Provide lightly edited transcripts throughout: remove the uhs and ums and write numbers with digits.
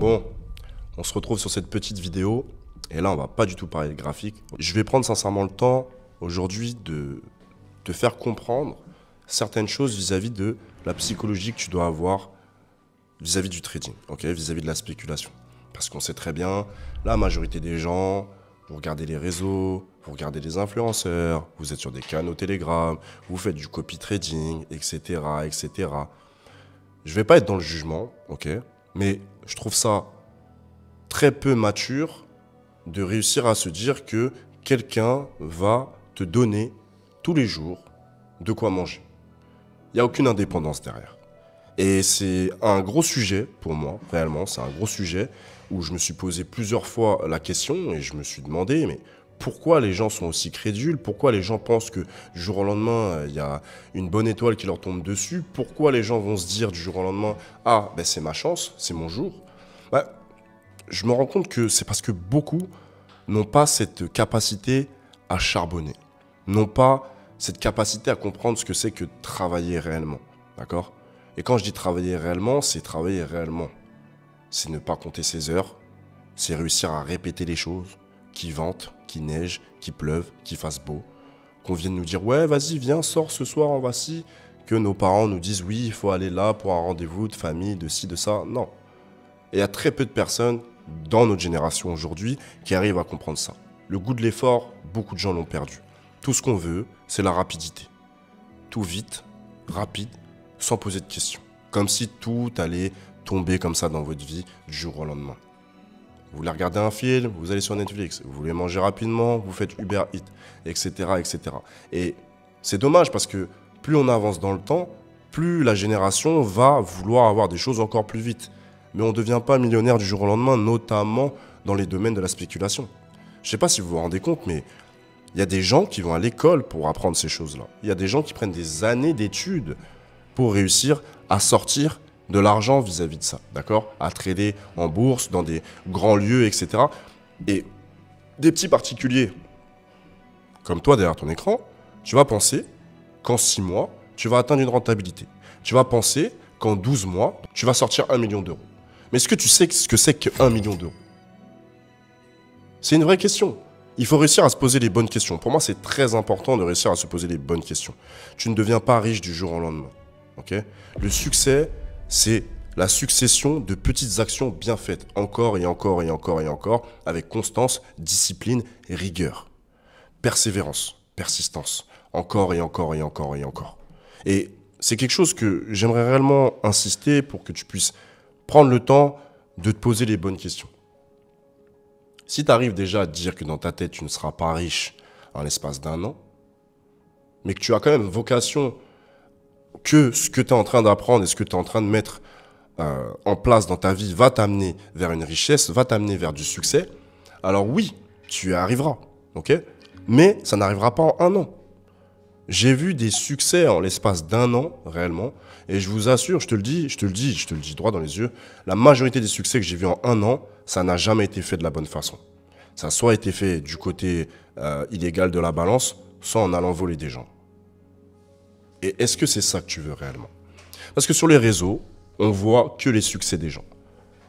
Bon, on se retrouve sur cette petite vidéo. Et là, on va pas du tout parler de graphique. Je vais prendre sincèrement le temps aujourd'hui de te faire comprendre certaines choses vis-à-vis de la psychologie que tu dois avoir vis-à-vis du trading, ok, vis-à-vis de la spéculation. Parce qu'on sait très bien, la majorité des gens, vous regardez les réseaux, vous regardez les influenceurs, vous êtes sur des canaux Telegram, vous faites du copy trading, etc., etc. Je vais pas être dans le jugement, ok, mais je trouve ça très peu mature de réussir à se dire que quelqu'un va te donner tous les jours de quoi manger. Il n'y a aucune indépendance derrière. Et c'est un gros sujet pour moi, réellement, c'est un gros sujet où je me suis posé plusieurs fois la question et je me suis demandé, mais pourquoi les gens sont aussi crédules? Pourquoi les gens pensent que du jour au lendemain, il y a une bonne étoile qui leur tombe dessus? Pourquoi les gens vont se dire du jour au lendemain, ah, ben c'est ma chance, c'est mon jour? Ben, je me rends compte que c'est parce que beaucoup n'ont pas cette capacité à charbonner, n'ont pas cette capacité à comprendre ce que c'est que travailler réellement, d'accord? Et quand je dis travailler réellement, c'est travailler réellement. C'est ne pas compter ses heures, c'est réussir à répéter les choses, qu'il vente, qu'il neige, qu'il pleuve, qu'il fasse beau, qu'on vienne nous dire « ouais, vas-y, viens, sors ce soir en voici », que nos parents nous disent « oui, il faut aller là pour un rendez-vous de famille, de ci, de ça ». Non. Et il y a très peu de personnes dans notre génération aujourd'hui qui arrivent à comprendre ça. Le goût de l'effort, beaucoup de gens l'ont perdu. Tout ce qu'on veut, c'est la rapidité. Tout vite, rapide, sans poser de questions. Comme si tout allait tomber comme ça dans votre vie du jour au lendemain. Vous voulez regarder un film, vous allez sur Netflix. Vous voulez manger rapidement, vous faites Uber Eats, etc., etc. Et c'est dommage parce que plus on avance dans le temps, plus la génération va vouloir avoir des choses encore plus vite. Mais on ne devient pas millionnaire du jour au lendemain, notamment dans les domaines de la spéculation. Je ne sais pas si vous vous rendez compte, mais il y a des gens qui vont à l'école pour apprendre ces choses-là. Il y a des gens qui prennent des années d'études pour réussir à sortir de l'argent vis-à-vis de ça, d'accord? À trader en bourse, dans des grands lieux, etc. Et des petits particuliers, comme toi derrière ton écran, tu vas penser qu'en 6 mois, tu vas atteindre une rentabilité. Tu vas penser qu'en 12 mois, tu vas sortir 1 million d'euros. Mais est-ce que tu sais ce que c'est que 1 million d'euros? C'est une vraie question. Il faut réussir à se poser les bonnes questions. Pour moi, c'est très important de réussir à se poser les bonnes questions. Tu ne deviens pas riche du jour au lendemain. Okay? Le succès, c'est la succession de petites actions bien faites, encore et encore et encore et encore, avec constance, discipline et rigueur. Persévérance, persistance, encore et encore et encore et encore. Et c'est quelque chose que j'aimerais réellement insister pour que tu puisses prendre le temps de te poser les bonnes questions. Si tu arrives déjà à te dire que dans ta tête, tu ne seras pas riche en l'espace d'1 an, mais que tu as quand même vocation que ce que tu es en train d'apprendre et ce que tu es en train de mettre en place dans ta vie va t'amener vers une richesse, va t'amener vers du succès, alors oui, tu y arriveras, ok? Mais ça n'arrivera pas en 1 an. J'ai vu des succès en l'espace d'1 an, réellement, et je vous assure, je te le dis droit dans les yeux, la majorité des succès que j'ai vus en 1 an, ça n'a jamais été fait de la bonne façon. Ça a soit été fait du côté illégal de la balance, soit en allant voler des gens. Et est-ce que c'est ça que tu veux réellement? Parce que sur les réseaux, on voit que les succès des gens.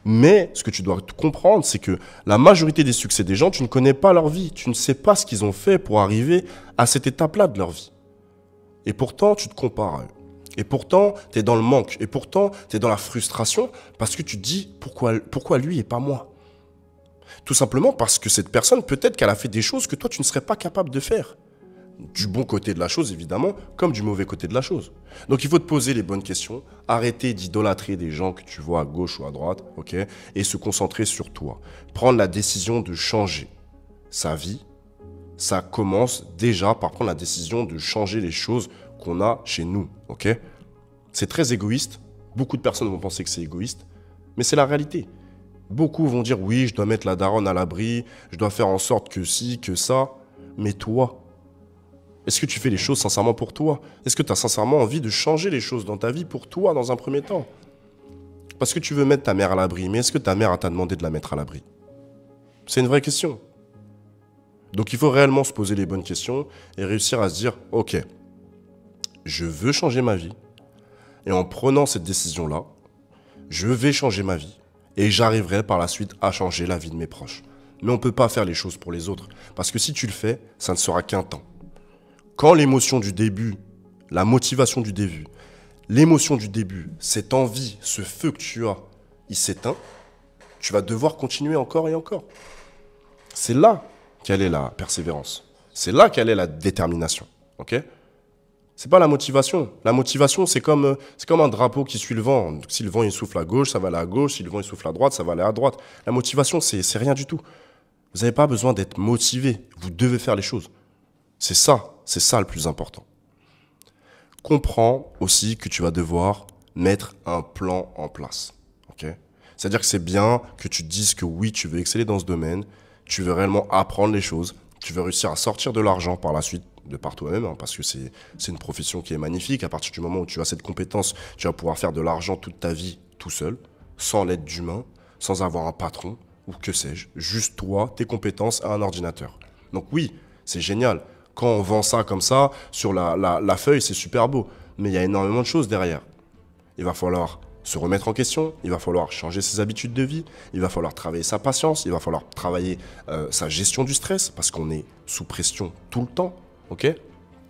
Mais ce que tu dois comprendre, c'est que la majorité des succès des gens, tu ne connais pas leur vie. Tu ne sais pas ce qu'ils ont fait pour arriver à cette étape-là de leur vie. Et pourtant, tu te compares à eux. Et pourtant, tu es dans le manque. Et pourtant, tu es dans la frustration parce que tu te dis pourquoi lui et pas moi? Tout simplement parce que cette personne, peut-être qu'elle a fait des choses que toi, tu ne serais pas capable de faire. Du bon côté de la chose, évidemment, comme du mauvais côté de la chose. Donc, il faut te poser les bonnes questions, arrêter d'idolâtrer des gens que tu vois à gauche ou à droite, ok, et se concentrer sur toi. Prendre la décision de changer sa vie, ça commence déjà par prendre la décision de changer les choses qu'on a chez nous, ok? C'est très égoïste, beaucoup de personnes vont penser que c'est égoïste, mais c'est la réalité. Beaucoup vont dire, oui, je dois mettre la daronne à l'abri, je dois faire en sorte que ci, que ça, mais toi, est-ce que tu fais les choses sincèrement pour toi? Est-ce que tu as sincèrement envie de changer les choses dans ta vie pour toi dans un premier temps? Parce que tu veux mettre ta mère à l'abri, mais est-ce que ta mère t'a demandé de la mettre à l'abri? C'est une vraie question. Donc il faut réellement se poser les bonnes questions et réussir à se dire, ok, je veux changer ma vie. Et en prenant cette décision-là, je vais changer ma vie. et j'arriverai par la suite à changer la vie de mes proches. Mais on ne peut pas faire les choses pour les autres, parce que si tu le fais, ça ne sera qu'un temps. Quand l'émotion du début, la motivation du début, l'émotion du début, cette envie, ce feu que tu as, il s'éteint, tu vas devoir continuer encore et encore. C'est là quelle est la persévérance. C'est là quelle est la détermination. Ok ? C'est pas la motivation. La motivation, c'est comme un drapeau qui suit le vent. Donc, si le vent il souffle à gauche, ça va aller à gauche. Si le vent il souffle à droite, ça va aller à droite. La motivation, c'est rien du tout. Vous n'avez pas besoin d'être motivé. Vous devez faire les choses. C'est ça le plus important. Comprends aussi que tu vas devoir mettre un plan en place. Okay ? C'est-à-dire que c'est bien que tu te dises que oui, tu veux exceller dans ce domaine, tu veux réellement apprendre les choses, tu veux réussir à sortir de l'argent par la suite de par toi-même, hein, parce que c'est une profession qui est magnifique. À partir du moment où tu as cette compétence, tu vas pouvoir faire de l'argent toute ta vie tout seul, sans l'aide d'humain, sans avoir un patron, ou que sais-je, juste toi, tes compétences et un ordinateur. Donc oui, c'est génial. Quand on vend ça comme ça, sur la feuille, c'est super beau. Mais il y a énormément de choses derrière. Il va falloir se remettre en question, il va falloir changer ses habitudes de vie, il va falloir travailler sa patience, il va falloir travailler sa gestion du stress, parce qu'on est sous pression tout le temps. Ok ?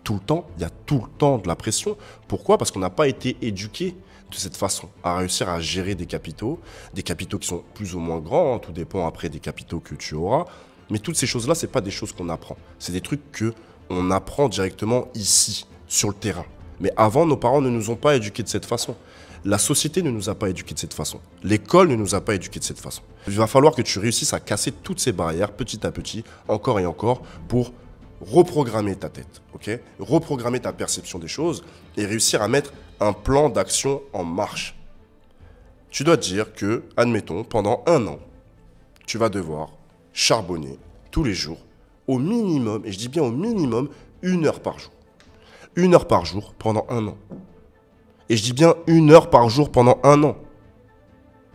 Tout le temps, il y a tout le temps de la pression. Pourquoi ? Parce qu'on n'a pas été éduqué de cette façon, à réussir à gérer des capitaux qui sont plus ou moins grands, hein, tout dépend après des capitaux que tu auras. Mais toutes ces choses-là, ce n'est pas des choses qu'on apprend. C'est des trucs qu'on apprend directement ici, sur le terrain. Mais avant, nos parents ne nous ont pas éduqués de cette façon. La société ne nous a pas éduqués de cette façon. L'école ne nous a pas éduqués de cette façon. Il va falloir que tu réussisses à casser toutes ces barrières, petit à petit, encore et encore, pour reprogrammer ta tête, ok ? Reprogrammer ta perception des choses et réussir à mettre un plan d'action en marche. Tu dois te dire que, admettons, pendant 1 an, tu vas devoir charbonner tous les jours, au minimum, et je dis bien au minimum, 1 heure par jour. 1 heure par jour pendant 1 an. Et je dis bien 1 heure par jour pendant 1 an.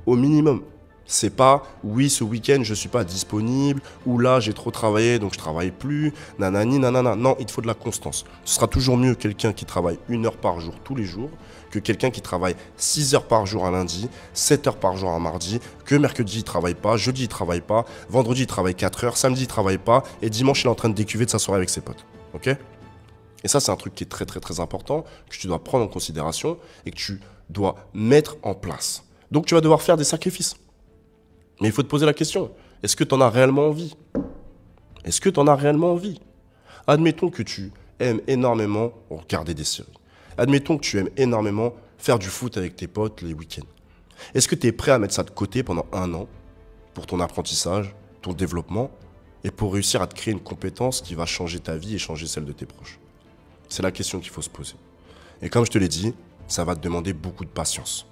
Au minimum. C'est pas, oui, ce week-end, je ne suis pas disponible, ou là, j'ai trop travaillé, donc je ne travaille plus, nanani, nanana. Non, il te faut de la constance. Ce sera toujours mieux quelqu'un qui travaille 1 heure par jour tous les jours, que quelqu'un qui travaille 6 heures par jour un lundi, 7 heures par jour un mardi, que mercredi, il ne travaille pas, jeudi, il ne travaille pas, vendredi, il travaille 4 heures, samedi, il ne travaille pas, et dimanche, il est en train de décuver de sa soirée avec ses potes. Ok ? Et ça, c'est un truc qui est très, très, très important, que tu dois prendre en considération et que tu dois mettre en place. Donc, tu vas devoir faire des sacrifices. Mais il faut te poser la question, est-ce que tu en as réellement envie ? Est-ce que tu en as réellement envie ? Admettons que tu aimes énormément regarder des séries. Admettons que tu aimes énormément faire du foot avec tes potes les week-ends. Est-ce que tu es prêt à mettre ça de côté pendant 1 an pour ton apprentissage, ton développement et pour réussir à te créer une compétence qui va changer ta vie et changer celle de tes proches ? C'est la question qu'il faut se poser. Et comme je te l'ai dit, ça va te demander beaucoup de patience.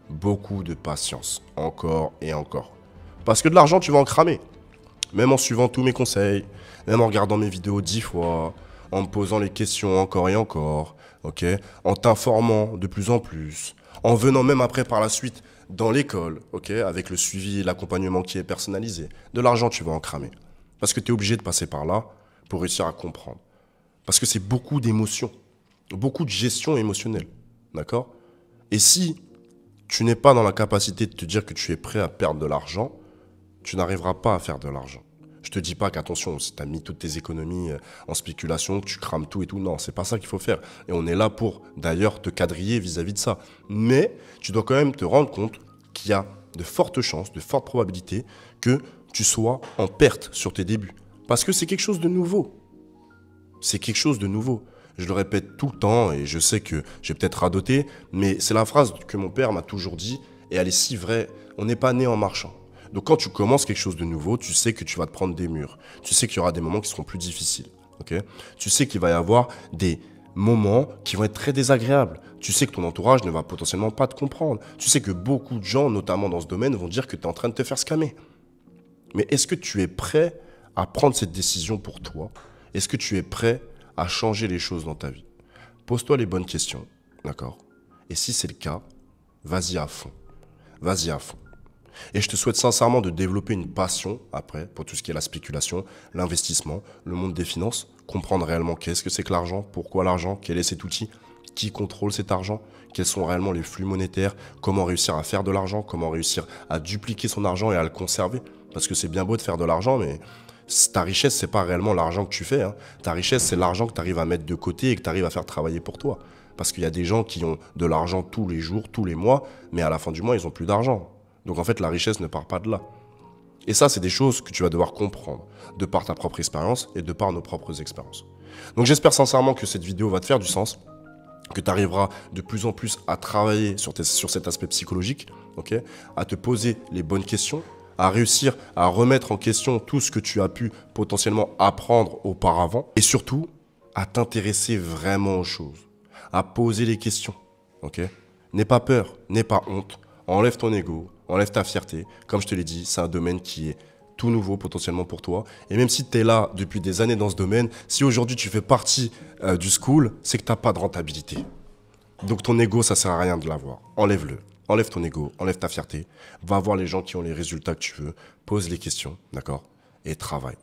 Beaucoup de patience, encore et encore. Parce que de l'argent, tu vas en cramer. Même en suivant tous mes conseils, même en regardant mes vidéos 10 fois, en me posant les questions encore et encore, ok, en t'informant de plus en plus, en venant même après par la suite dans l'école, ok, avec le suivi et l'accompagnement qui est personnalisé. De l'argent, tu vas en cramer. Parce que tu es obligé de passer par là pour réussir à comprendre. Parce que c'est beaucoup d'émotions, beaucoup de gestion émotionnelle, d'accord ? Et si tu n'es pas dans la capacité de te dire que tu es prêt à perdre de l'argent, tu n'arriveras pas à faire de l'argent. Je te dis pas qu'attention, si tu as mis toutes tes économies en spéculation, que tu crames tout et tout, non, c'est pas ça qu'il faut faire. Et on est là pour, d'ailleurs, te quadriller vis-à-vis de ça. Mais tu dois quand même te rendre compte qu'il y a de fortes chances, de fortes probabilités que tu sois en perte sur tes débuts. Parce que c'est quelque chose de nouveau. C'est quelque chose de nouveau. Je le répète tout le temps et je sais que j'ai peut-être radoté, mais c'est la phrase que mon père m'a toujours dit et elle est si vraie. On n'est pas né en marchant. Donc quand tu commences quelque chose de nouveau, tu sais que tu vas te prendre des murs. Tu sais qu'il y aura des moments qui seront plus difficiles. Okay ? Tu sais qu'il va y avoir des moments qui vont être très désagréables. Tu sais que ton entourage ne va potentiellement pas te comprendre. Tu sais que beaucoup de gens, notamment dans ce domaine, vont dire que tu es en train de te faire scammer. Mais est-ce que tu es prêt à prendre cette décision pour toi ? Est-ce que tu es prêt à changer les choses dans ta vie ? Pose-toi les bonnes questions, d'accord ? Et si c'est le cas, vas-y à fond. Vas-y à fond. Et je te souhaite sincèrement de développer une passion, après, pour tout ce qui est la spéculation, l'investissement, le monde des finances, comprendre réellement qu'est-ce que c'est que l'argent, pourquoi l'argent, quel est cet outil, qui contrôle cet argent, quels sont réellement les flux monétaires, comment réussir à faire de l'argent, comment réussir à dupliquer son argent et à le conserver. Parce que c'est bien beau de faire de l'argent, mais ta richesse, c'est pas réellement l'argent que tu fais, hein. Ta richesse, c'est l'argent que tu arrives à mettre de côté et que tu arrives à faire travailler pour toi. Parce qu'il y a des gens qui ont de l'argent tous les jours, tous les mois, mais à la fin du mois, ils n'ont plus d'argent. Donc en fait, la richesse ne part pas de là. Et ça, c'est des choses que tu vas devoir comprendre, de par ta propre expérience et de par nos propres expériences. Donc j'espère sincèrement que cette vidéo va te faire du sens, que tu arriveras de plus en plus à travailler sur cet aspect psychologique, okay, à te poser les bonnes questions, à réussir à remettre en question tout ce que tu as pu potentiellement apprendre auparavant, et surtout, à t'intéresser vraiment aux choses, à poser les questions. Okay. N'aie pas peur, n'aie pas honte, enlève ton ego, enlève ta fierté. Comme je te l'ai dit, c'est un domaine qui est tout nouveau potentiellement pour toi. Et même si tu es là depuis des années dans ce domaine, si aujourd'hui tu fais partie du school, c'est que tu n'as pas de rentabilité. Donc ton ego, ça sert à rien de l'avoir. Enlève-le. Enlève ton ego, enlève ta fierté. Va voir les gens qui ont les résultats que tu veux. Pose les questions, d'accord? Et travaille.